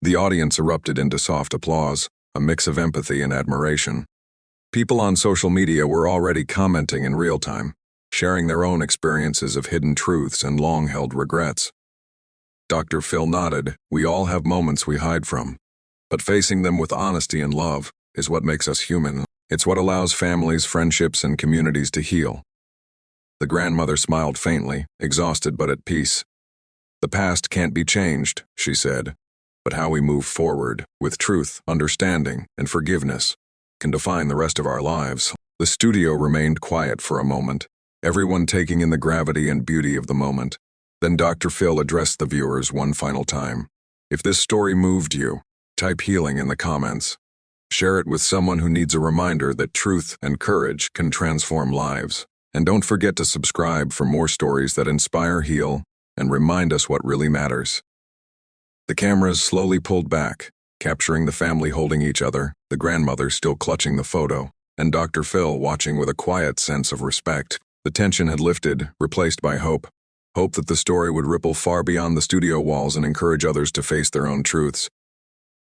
The audience erupted into soft applause, a mix of empathy and admiration. People on social media were already commenting in real time, sharing their own experiences of hidden truths and long-held regrets. Dr. Phil nodded. We all have moments we hide from, but facing them with honesty and love is what makes us human. It's what allows families, friendships, and communities to heal. The grandmother smiled faintly, exhausted but at peace. The past can't be changed, she said, but how we move forward, with truth, understanding, and forgiveness, can define the rest of our lives. The studio remained quiet for a moment, everyone taking in the gravity and beauty of the moment. Then Dr. Phil addressed the viewers one final time. If this story moved you, type healing in the comments. Share it with someone who needs a reminder that truth and courage can transform lives. And don't forget to subscribe for more stories that inspire, heal, and remind us what really matters. The cameras slowly pulled back, capturing the family holding each other, the grandmother still clutching the photo, and Dr. Phil watching with a quiet sense of respect. The tension had lifted, replaced by hope. Hope that the story would ripple far beyond the studio walls and encourage others to face their own truths.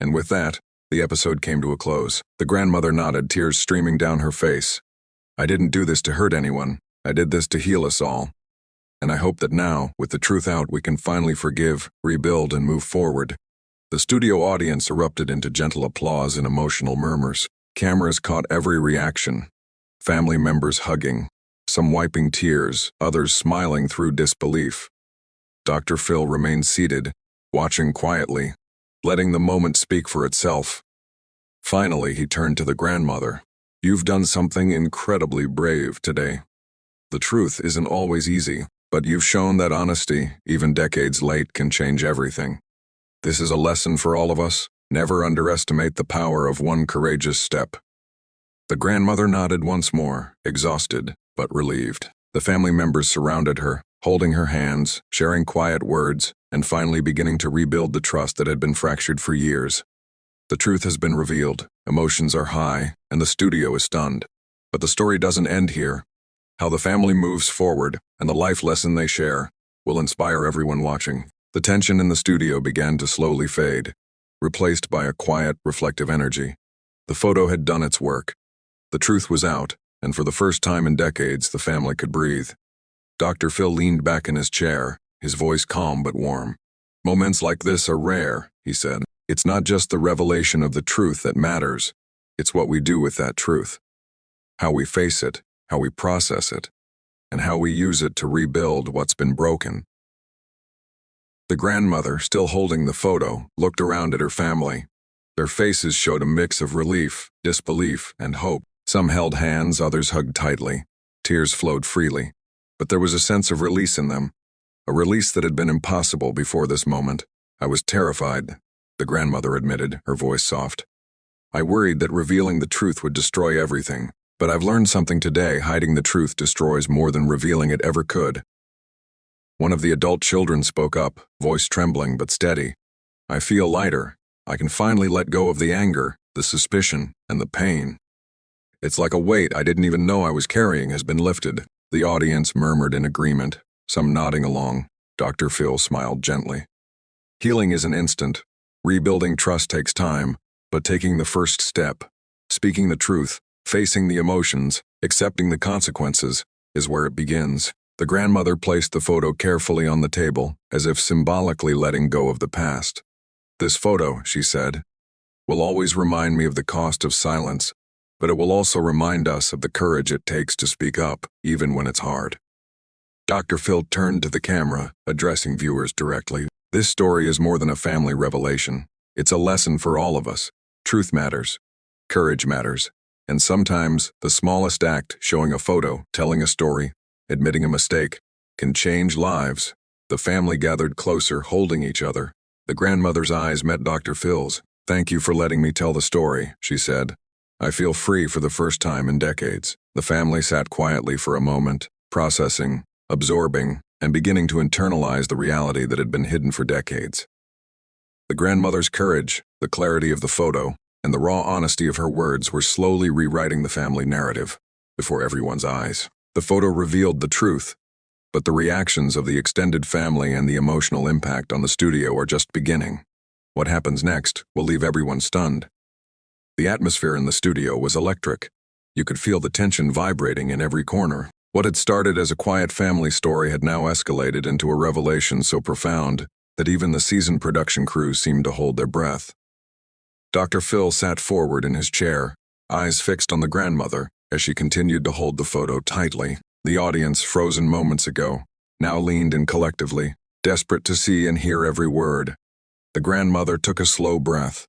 And with that, the episode came to a close. The grandmother nodded, tears streaming down her face. I didn't do this to hurt anyone. I did this to heal us all. And I hope that now, with the truth out, we can finally forgive, rebuild, and move forward. The studio audience erupted into gentle applause and emotional murmurs. Cameras caught every reaction. Family members hugging, some wiping tears, others smiling through disbelief. Dr. Phil remained seated, watching quietly, letting the moment speak for itself. Finally, he turned to the grandmother. You've done something incredibly brave today. The truth isn't always easy, but you've shown that honesty, even decades late, can change everything. This is a lesson for all of us. Never underestimate the power of one courageous step. The grandmother nodded once more, exhausted but relieved. The family members surrounded her, holding her hands, sharing quiet words, and finally beginning to rebuild the trust that had been fractured for years. The truth has been revealed, emotions are high, and the studio is stunned. But the story doesn't end here. How the family moves forward, and the life lesson they share, will inspire everyone watching. The tension in the studio began to slowly fade, replaced by a quiet, reflective energy. The photo had done its work. The truth was out, and for the first time in decades, the family could breathe. Dr. Phil leaned back in his chair, his voice calm but warm. Moments like this are rare, he said. It's not just the revelation of the truth that matters, it's what we do with that truth. How we face it, how we process it, and how we use it to rebuild what's been broken. The grandmother, still holding the photo, looked around at her family. Their faces showed a mix of relief, disbelief, and hope. Some held hands, others hugged tightly. Tears flowed freely, but there was a sense of release in them, a release that had been impossible before this moment. I was terrified, the grandmother admitted, her voice soft. I worried that revealing the truth would destroy everything, but I've learned something today. Hiding the truth destroys more than revealing it ever could. One of the adult children spoke up, voice trembling but steady. I feel lighter. I can finally let go of the anger, the suspicion, and the pain. It's like a weight I didn't even know I was carrying has been lifted. The audience murmured in agreement, some nodding along. Dr. Phil smiled gently. Healing isn't instant. Rebuilding trust takes time, but taking the first step, speaking the truth, facing the emotions, accepting the consequences, is where it begins. The grandmother placed the photo carefully on the table, as if symbolically letting go of the past. This photo, she said, will always remind me of the cost of silence, but it will also remind us of the courage it takes to speak up, even when it's hard. Dr. Phil turned to the camera, addressing viewers directly. This story is more than a family revelation. It's a lesson for all of us. Truth matters. Courage matters. And sometimes, the smallest act, showing a photo, telling a story, admitting a mistake, can change lives. The family gathered closer, holding each other. The grandmother's eyes met Dr. Phil's. Thank you for letting me tell the story, she said. I feel free for the first time in decades. The family sat quietly for a moment, processing, absorbing, and beginning to internalize the reality that had been hidden for decades. The grandmother's courage, the clarity of the photo, and the raw honesty of her words were slowly rewriting the family narrative before everyone's eyes. The photo revealed the truth, but the reactions of the extended family and the emotional impact on the studio are just beginning. What happens next will leave everyone stunned. The atmosphere in the studio was electric. You could feel the tension vibrating in every corner. What had started as a quiet family story had now escalated into a revelation so profound that even the seasoned production crew seemed to hold their breath. Dr. Phil sat forward in his chair, eyes fixed on the grandmother, as she continued to hold the photo tightly. The audience, frozen moments ago, now leaned in collectively, desperate to see and hear every word. The grandmother took a slow breath.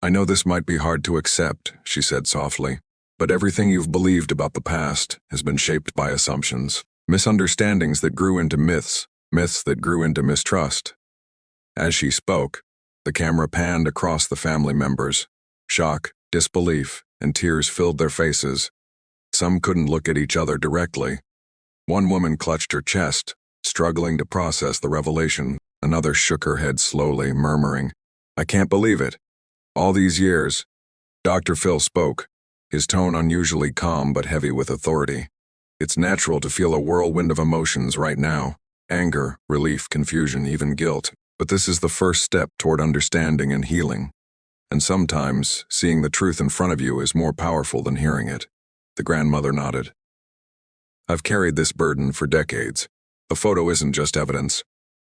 "I know this might be hard to accept," she said softly, "but everything you've believed about the past has been shaped by assumptions, misunderstandings that grew into myths, myths that grew into mistrust." As she spoke, the camera panned across the family members. Shock, disbelief, and tears filled their faces. Some couldn't look at each other directly. One woman clutched her chest, struggling to process the revelation. Another shook her head slowly, murmuring, "I can't believe it. All these years." Dr. Phil spoke, his tone unusually calm but heavy with authority. "It's natural to feel a whirlwind of emotions right now. Anger, relief, confusion, even guilt. But this is the first step toward understanding and healing. And sometimes, seeing the truth in front of you is more powerful than hearing it." The grandmother nodded. "I've carried this burden for decades. The photo isn't just evidence.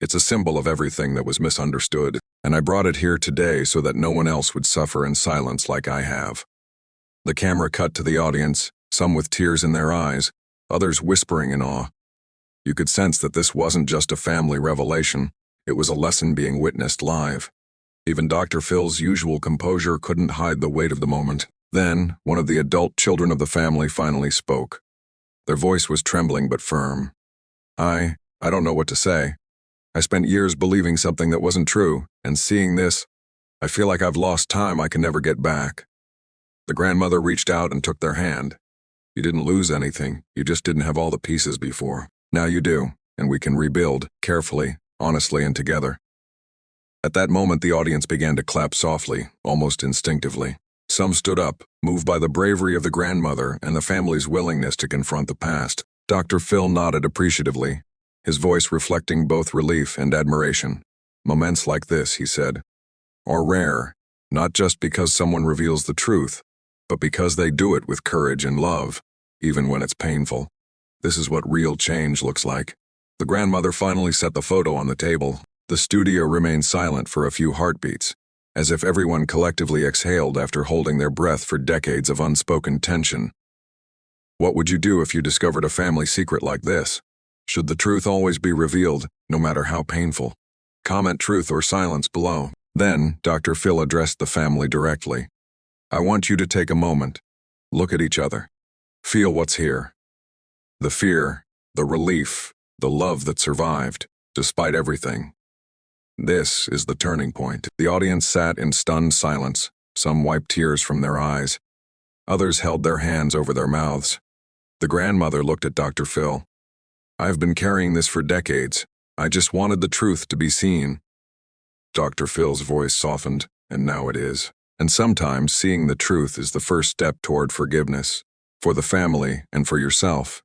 It's a symbol of everything that was misunderstood, and I brought it here today so that no one else would suffer in silence like I have." The camera cut to the audience, some with tears in their eyes, others whispering in awe. You could sense that this wasn't just a family revelation. It was a lesson being witnessed live. Even Dr. Phil's usual composure couldn't hide the weight of the moment. Then, one of the adult children of the family finally spoke. Their voice was trembling but firm. I don't know what to say. I spent years believing something that wasn't true, and seeing this, I feel like I've lost time I can never get back." The grandmother reached out and took their hand. "You didn't lose anything, you just didn't have all the pieces before. Now you do, and we can rebuild, carefully, honestly, and together." At that moment, the audience began to clap softly, almost instinctively. Some stood up, moved by the bravery of the grandmother and the family's willingness to confront the past. Dr. Phil nodded appreciatively, his voice reflecting both relief and admiration. "Moments like this," he said, "are rare, not just because someone reveals the truth, but because they do it with courage and love, even when it's painful. This is what real change looks like." The grandmother finally set the photo on the table. The studio remained silent for a few heartbeats, as if everyone collectively exhaled after holding their breath for decades of unspoken tension. What would you do if you discovered a family secret like this? Should the truth always be revealed, no matter how painful? Comment truth or silence below. Then, Dr. Phil addressed the family directly. "I want you to take a moment. Look at each other. Feel what's here. The fear, the relief, the love that survived, despite everything. This is the turning point." The audience sat in stunned silence. Some wiped tears from their eyes. Others held their hands over their mouths. The grandmother looked at Dr. Phil. "I've been carrying this for decades. I just wanted the truth to be seen." Dr. Phil's voice softened, "And now it is. And sometimes seeing the truth is the first step toward forgiveness, for the family and for yourself."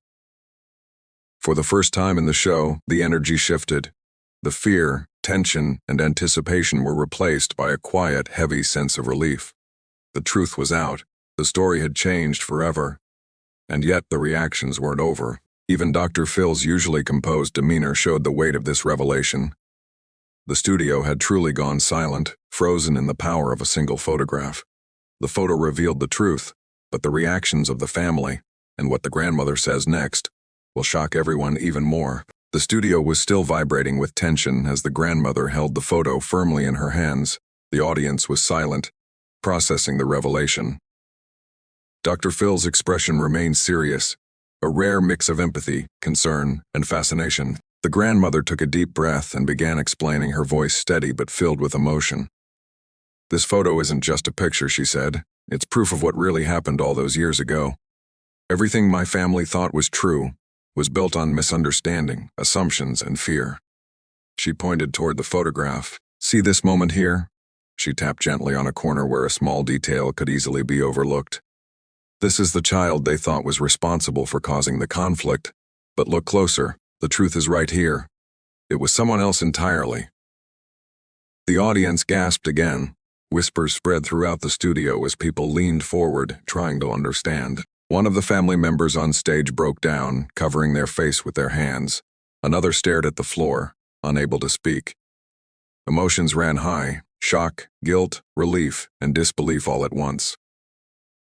For the first time in the show, the energy shifted. The fear, tension, and anticipation were replaced by a quiet, heavy sense of relief. The truth was out. The story had changed forever. And yet the reactions weren't over. Even Dr. Phil's usually composed demeanor showed the weight of this revelation. The studio had truly gone silent, frozen in the power of a single photograph. The photo revealed the truth, but the reactions of the family, and what the grandmother says next, will shock everyone even more. The studio was still vibrating with tension as the grandmother held the photo firmly in her hands. The audience was silent, processing the revelation. Dr. Phil's expression remained serious, a rare mix of empathy, concern, and fascination. The grandmother took a deep breath and began explaining, her voice steady but filled with emotion. "This photo isn't just a picture," she said. "It's proof of what really happened all those years ago. Everything my family thought was true was built on misunderstanding, assumptions, and fear." She pointed toward the photograph. "See this moment here?" She tapped gently on a corner where a small detail could easily be overlooked. "This is the child they thought was responsible for causing the conflict. But look closer, the truth is right here. It was someone else entirely." The audience gasped again. Whispers spread throughout the studio as people leaned forward, trying to understand. One of the family members on stage broke down, covering their face with their hands. Another stared at the floor, unable to speak. Emotions ran high: shock, guilt, relief, and disbelief all at once.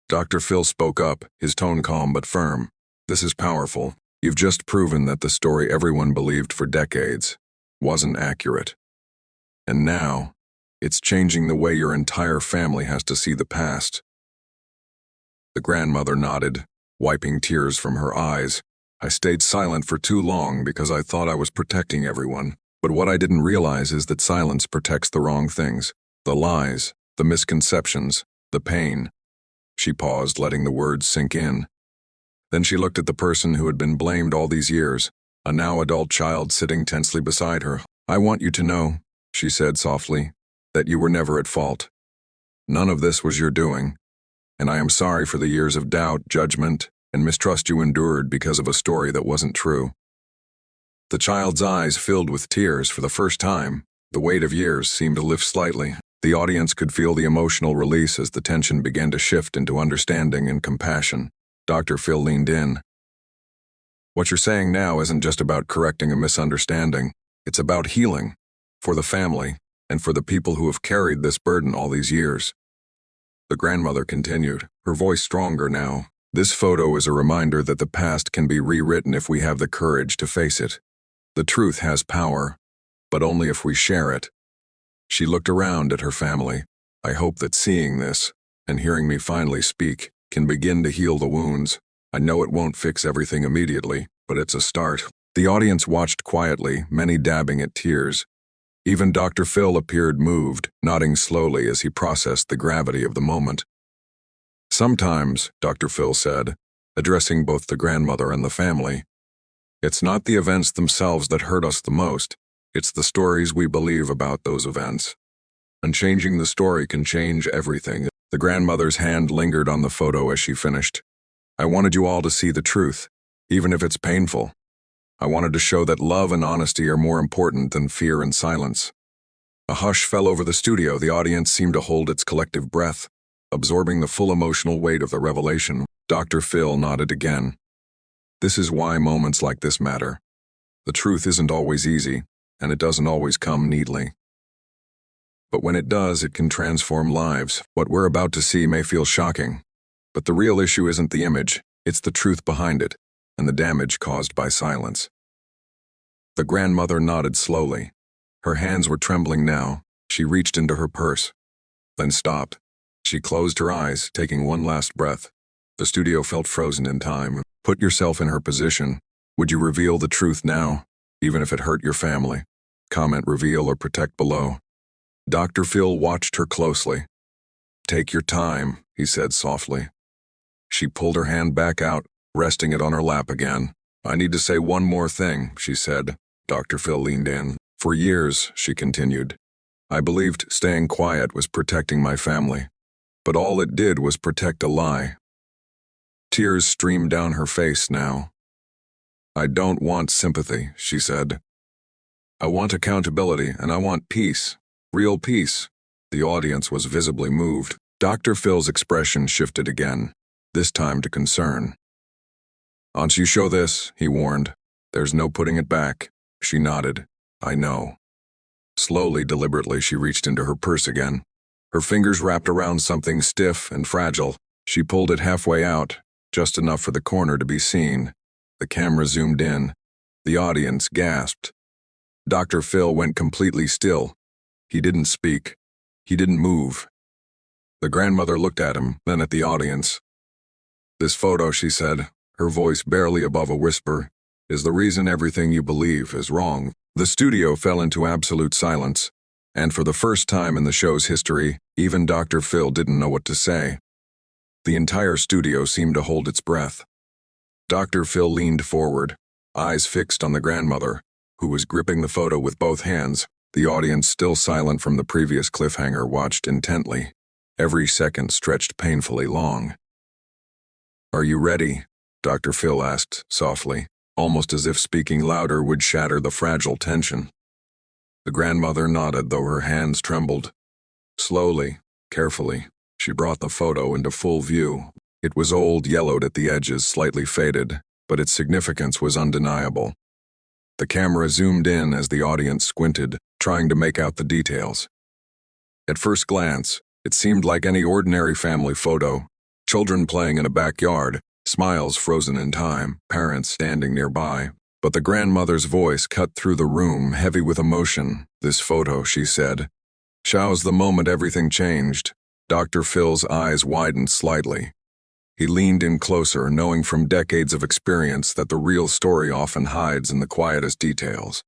Dr. Phil spoke up, his tone calm but firm. "This is powerful. You've just proven that the story everyone believed for decades wasn't accurate. And now, it's changing the way your entire family has to see the past." The grandmother nodded, wiping tears from her eyes. "I stayed silent for too long because I thought I was protecting everyone. But what I didn't realize is that silence protects the wrong things. The lies, the misconceptions, the pain." She paused, letting the words sink in. Then she looked at the person who had been blamed all these years, a now adult child sitting tensely beside her. "I want you to know," she said softly, "that you were never at fault. None of this was your doing. And I am sorry for the years of doubt, judgment, and mistrust you endured because of a story that wasn't true." The child's eyes filled with tears for the first time. The weight of years seemed to lift slightly. The audience could feel the emotional release as the tension began to shift into understanding and compassion. Dr. Phil leaned in. "What you're saying now isn't just about correcting a misunderstanding. It's about healing. For the family, and for the people who have carried this burden all these years." The grandmother continued, her voice stronger now. "This photo is a reminder that the past can be rewritten if we have the courage to face it. The truth has power, but only if we share it." She looked around at her family. "I hope that seeing this, and hearing me finally speak, can begin to heal the wounds. I know it won't fix everything immediately, but it's a start." The audience watched quietly, many dabbing at tears. Even Dr. Phil appeared moved, nodding slowly as he processed the gravity of the moment. "Sometimes," Dr. Phil said, addressing both the grandmother and the family, "it's not the events themselves that hurt us the most. It's the stories we believe about those events. And changing the story can change everything." The grandmother's hand lingered on the photo as she finished. "I wanted you all to see the truth, even if it's painful. I wanted to show that love and honesty are more important than fear and silence." A hush fell over the studio. The audience seemed to hold its collective breath, absorbing the full emotional weight of the revelation. Dr. Phil nodded again. "This is why moments like this matter. The truth isn't always easy, and it doesn't always come neatly. But when it does, it can transform lives. What we're about to see may feel shocking, but the real issue isn't the image, it's the truth behind it, and the damage caused by silence." The grandmother nodded slowly. Her hands were trembling now. She reached into her purse, then stopped. She closed her eyes, taking one last breath. The studio felt frozen in time. "Put yourself in her position. Would you reveal the truth now, even if it hurt your family? Comment, reveal, or protect below." Dr. Phil watched her closely. "Take your time," he said softly. She pulled her hand back out, resting it on her lap again. "I need to say one more thing," she said. Dr. Phil leaned in. "For years," she continued, "I believed staying quiet was protecting my family. But all it did was protect a lie." Tears streamed down her face now. "I don't want sympathy," she said. "I want accountability, and I want peace. Real peace." The audience was visibly moved. Dr. Phil's expression shifted again, this time to concern. "Once you show this," he warned, "there's no putting it back." She nodded. "I know." Slowly, deliberately, she reached into her purse again. Her fingers wrapped around something stiff and fragile. She pulled it halfway out, just enough for the corner to be seen. The camera zoomed in. The audience gasped. Dr. Phil went completely still. He didn't speak. He didn't move. The grandmother looked at him, then at the audience. "This photo," she said, her voice barely above a whisper, "is the reason everything you believe is wrong." The studio fell into absolute silence, and for the first time in the show's history, even Dr. Phil didn't know what to say. The entire studio seemed to hold its breath. Dr. Phil leaned forward, eyes fixed on the grandmother, who was gripping the photo with both hands. The audience, still silent from the previous cliffhanger, watched intently. Every second stretched painfully long. "Are you ready?" Dr. Phil asked softly, almost as if speaking louder would shatter the fragile tension. The grandmother nodded, though her hands trembled. Slowly, carefully, she brought the photo into full view. It was old, yellowed at the edges, slightly faded, but its significance was undeniable. The camera zoomed in as the audience squinted, trying to make out the details. At first glance, it seemed like any ordinary family photo. Children playing in a backyard, smiles frozen in time, parents standing nearby. But the grandmother's voice cut through the room, heavy with emotion. "This photo," she said, "shows the moment everything changed." Dr. Phil's eyes widened slightly. He leaned in closer, knowing from decades of experience that the real story often hides in the quietest details.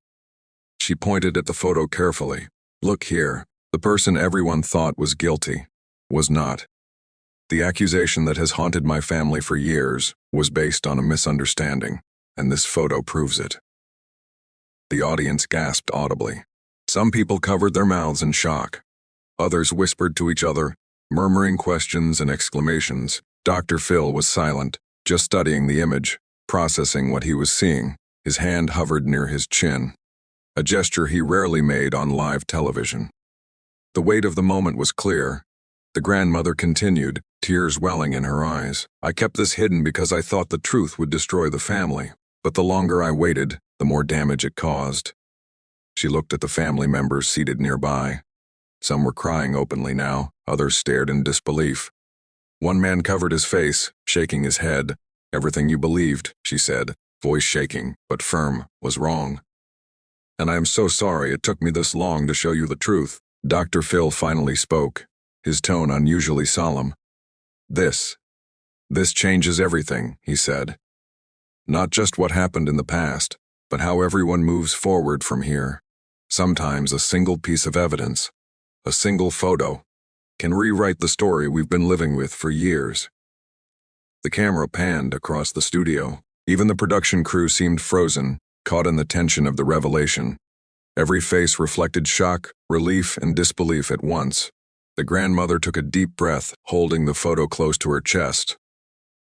She pointed at the photo carefully. "Look here. The person everyone thought was guilty was not. The accusation that has haunted my family for years was based on a misunderstanding, and this photo proves it." The audience gasped audibly. Some people covered their mouths in shock. Others whispered to each other, murmuring questions and exclamations. Dr. Phil was silent, just studying the image, processing what he was seeing. His hand hovered near his chin, a gesture he rarely made on live television. The weight of the moment was clear. The grandmother continued, tears welling in her eyes. "I kept this hidden because I thought the truth would destroy the family, but the longer I waited, the more damage it caused." She looked at the family members seated nearby. Some were crying openly now, others stared in disbelief. One man covered his face, shaking his head. "Everything you believed," she said, voice shaking, but firm, "was wrong. And I am so sorry it took me this long to show you the truth." Dr. Phil finally spoke, his tone unusually solemn. This changes everything," he said. "Not just what happened in the past, but how everyone moves forward from here. Sometimes a single piece of evidence, a single photo, can rewrite the story we've been living with for years." The camera panned across the studio. Even the production crew seemed frozen, caught in the tension of the revelation. Every face reflected shock, relief, and disbelief at once. The grandmother took a deep breath, holding the photo close to her chest.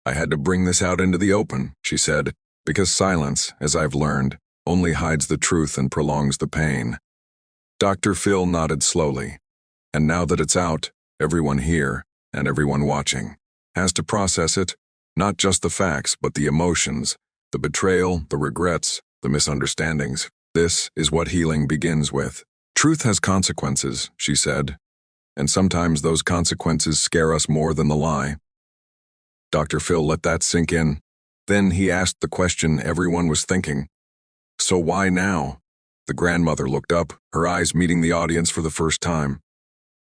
"I had to bring this out into the open," she said, "because silence, as I've learned, only hides the truth and prolongs the pain." Dr. Phil nodded slowly. "And now that it's out, everyone here, and everyone watching, has to process it, not just the facts, but the emotions, the betrayal, the regrets, the misunderstandings. This is what healing begins with. Truth has consequences," she said, "and sometimes those consequences scare us more than the lie." Dr. Phil let that sink in. Then he asked the question everyone was thinking. "So why now?" The grandmother looked up, her eyes meeting the audience for the first time.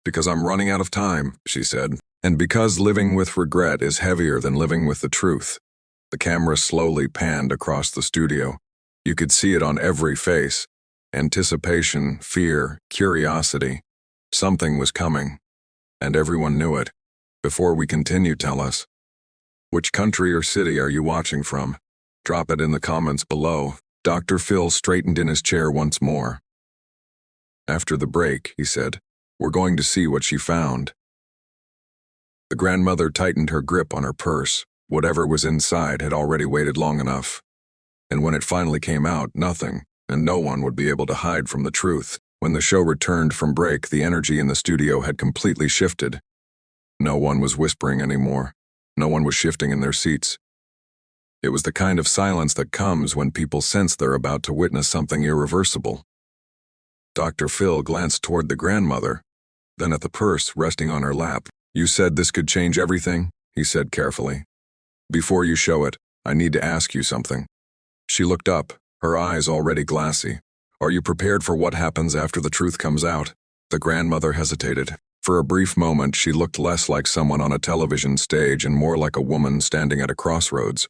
"Because I'm running out of time," she said, "and because living with regret is heavier than living with the truth." The camera slowly panned across the studio. You could see it on every face. Anticipation, fear, curiosity. Something was coming, and everyone knew it. "Before we continue, tell us, which country or city are you watching from? Drop it in the comments below." Dr. Phil straightened in his chair once more. "After the break," he said, "we're going to see what she found." The grandmother tightened her grip on her purse. Whatever was inside had already waited long enough. And when it finally came out, nothing, and no one would be able to hide from the truth. When the show returned from break, the energy in the studio had completely shifted. No one was whispering anymore. No one was shifting in their seats. It was the kind of silence that comes when people sense they're about to witness something irreversible. Dr. Phil glanced toward the grandmother, then at the purse resting on her lap. "You said this could change everything," he said carefully. "Before you show it, I need to ask you something." She looked up, her eyes already glassy. "Are you prepared for what happens after the truth comes out?" The grandmother hesitated. For a brief moment, she looked less like someone on a television stage and more like a woman standing at a crossroads.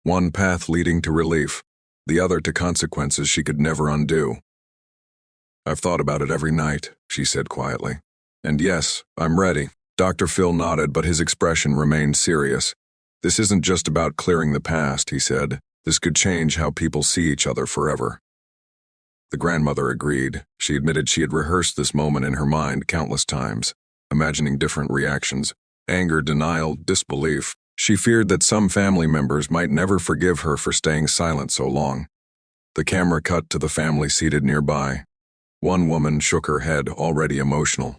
One path leading to relief, the other to consequences she could never undo. "I've thought about it every night," she said quietly. "And yes, I'm ready." Dr. Phil nodded, but his expression remained serious. "This isn't just about clearing the past," he said. "This could change how people see each other forever." The grandmother agreed. She admitted she had rehearsed this moment in her mind countless times, imagining different reactions: anger, denial, disbelief. She feared that some family members might never forgive her for staying silent so long. The camera cut to the family seated nearby. One woman shook her head, already emotional.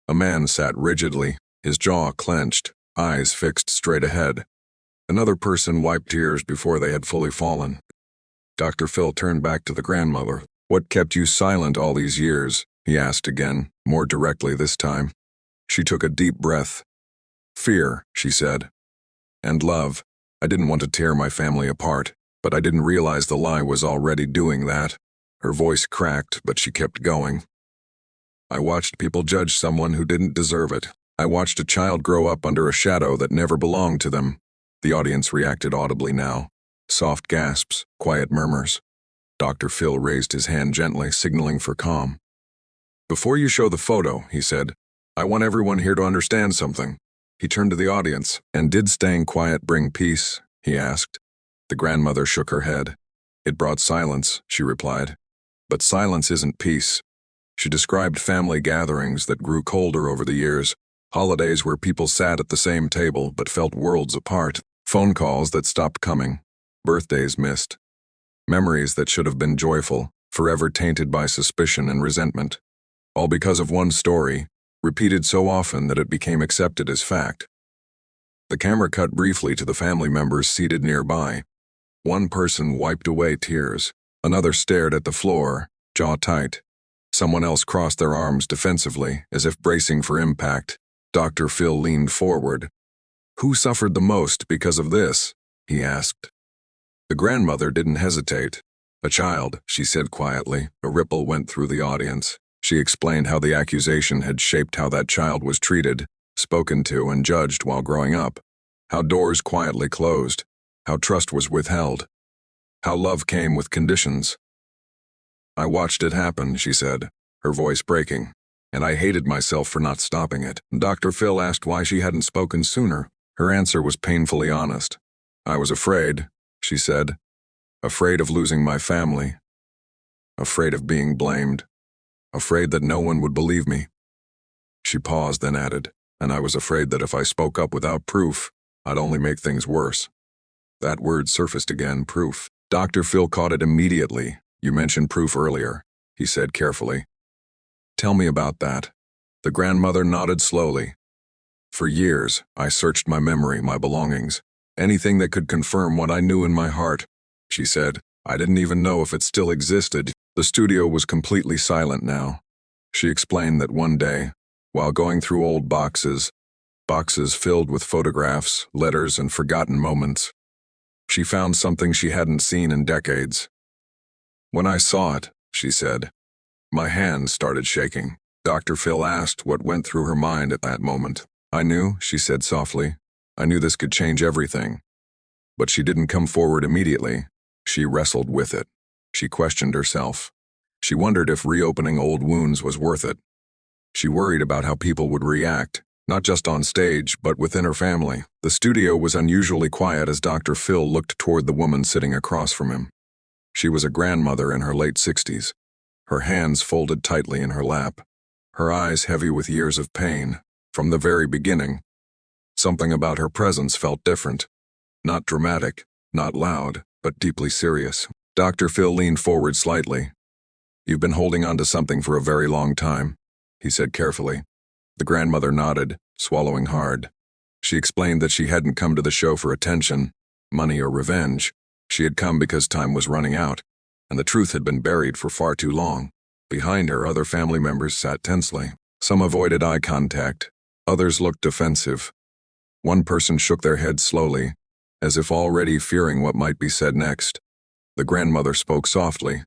A man sat rigidly, his jaw clenched, eyes fixed straight ahead. Another person wiped tears before they had fully fallen. Dr. Phil turned back to the grandmother. "What kept you silent all these years?" he asked again, more directly this time. She took a deep breath. "Fear," she said. "And love. I didn't want to tear my family apart, but I didn't realize the lie was already doing that." Her voice cracked, but she kept going. "I watched people judge someone who didn't deserve it. I watched a child grow up under a shadow that never belonged to them." The audience reacted audibly now. Soft gasps, quiet murmurs. Dr. Phil raised his hand gently, signaling for calm. "Before you show the photo," he said, "I want everyone here to understand something." He turned to the audience. "And did staying quiet bring peace?" he asked. The grandmother shook her head. "It brought silence," she replied. "But silence isn't peace." She described family gatherings that grew colder over the years, holidays where people sat at the same table but felt worlds apart, phone calls that stopped coming, birthdays missed, memories that should have been joyful, forever tainted by suspicion and resentment. All because of one story, repeated so often that it became accepted as fact. The camera cut briefly to the family members seated nearby. One person wiped away tears. Another stared at the floor, jaw tight. Someone else crossed their arms defensively, as if bracing for impact. Dr. Phil leaned forward. "Who suffered the most because of this?" he asked. The grandmother didn't hesitate. "A child," she said quietly. A ripple went through the audience. She explained how the accusation had shaped how that child was treated, spoken to, and judged while growing up. How doors quietly closed. How trust was withheld. How love came with conditions. "I watched it happen," she said, her voice breaking, "and I hated myself for not stopping it." Dr. Phil asked why she hadn't spoken sooner. Her answer was painfully honest. "I was afraid," she said. "Afraid of losing my family. Afraid of being blamed. Afraid that no one would believe me." She paused, then added, "And I was afraid that if I spoke up without proof, I'd only make things worse." That word surfaced again, proof. Dr. Phil caught it immediately. "You mentioned proof earlier," he said carefully. "Tell me about that." The grandmother nodded slowly. "For years, I searched my memory, my belongings, anything that could confirm what I knew in my heart," she said. "I didn't even know if it still existed." The studio was completely silent now. She explained that one day, while going through old boxes filled with photographs, letters, and forgotten moments, she found something she hadn't seen in decades. "When I saw it," she said, "my hands started shaking." Dr. Phil asked what went through her mind at that moment. "I knew," she said softly. "I knew this could change everything." But she didn't come forward immediately. She wrestled with it. She questioned herself. She wondered if reopening old wounds was worth it. She worried about how people would react, not just on stage, but within her family. The studio was unusually quiet as Dr. Phil looked toward the woman sitting across from him. She was a grandmother in her late 60s, her hands folded tightly in her lap, her eyes heavy with years of pain. From the very beginning, something about her presence felt different. Not dramatic, not loud, but deeply serious. Dr. Phil leaned forward slightly. "You've been holding on to something for a very long time," he said carefully. The grandmother nodded, swallowing hard. She explained that she hadn't come to the show for attention, money, or revenge. She had come because time was running out, and the truth had been buried for far too long. Behind her, other family members sat tensely. Some avoided eye contact. Others looked defensive. One person shook their head slowly, as if already fearing what might be said next. The grandmother spoke softly,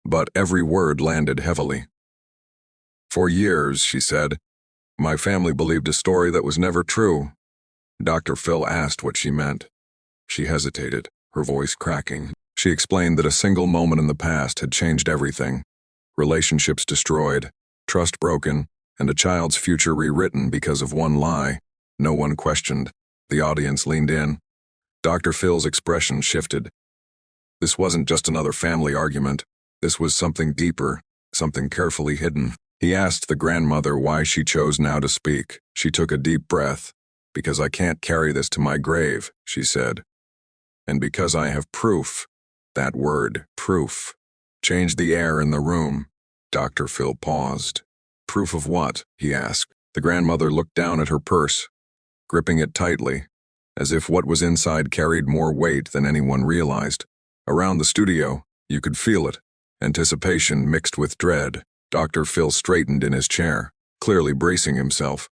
but every word landed heavily. "For years," she said, "my family believed a story that was never true." Dr. Phil asked what she meant. She hesitated, her voice cracking. She explained that a single moment in the past had changed everything. Relationships destroyed, trust broken, and a child's future rewritten because of one lie. No one questioned. The audience leaned in. Dr. Phil's expression shifted. This wasn't just another family argument. This was something deeper, something carefully hidden. He asked the grandmother why she chose now to speak. She took a deep breath. "Because I can't carry this to my grave," she said. "And because I have proof." That word, proof, changed the air in the room. Dr. Phil paused. Proof of what? He asked. The grandmother looked down at her purse, gripping it tightly, as if what was inside carried more weight than anyone realized. Around the studio, you could feel it. Anticipation mixed with dread. Dr. Phil straightened in his chair, clearly bracing himself.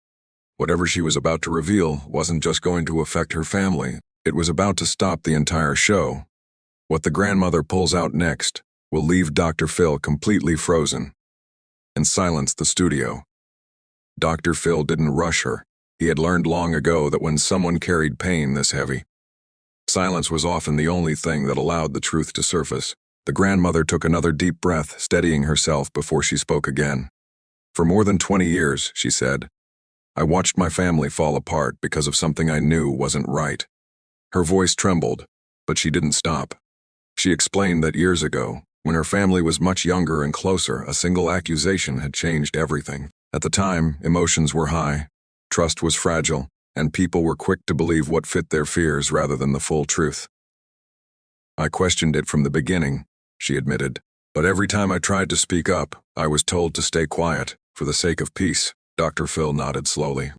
Whatever she was about to reveal wasn't just going to affect her family. It was about to stop the entire show. What the grandmother pulls out next will leave Dr. Phil completely frozen and silence the studio. Dr. Phil didn't rush her. He had learned long ago that when someone carried pain this heavy, silence was often the only thing that allowed the truth to surface. The grandmother took another deep breath, steadying herself before she spoke again. For more than 20 years, she said, I watched my family fall apart because of something I knew wasn't right. Her voice trembled, but she didn't stop. She explained that years ago, when her family was much younger and closer, a single accusation had changed everything. At the time, emotions were high, trust was fragile, and people were quick to believe what fit their fears rather than the full truth. I questioned it from the beginning, she admitted, but every time I tried to speak up, I was told to stay quiet, for the sake of peace. Dr. Phil nodded slowly.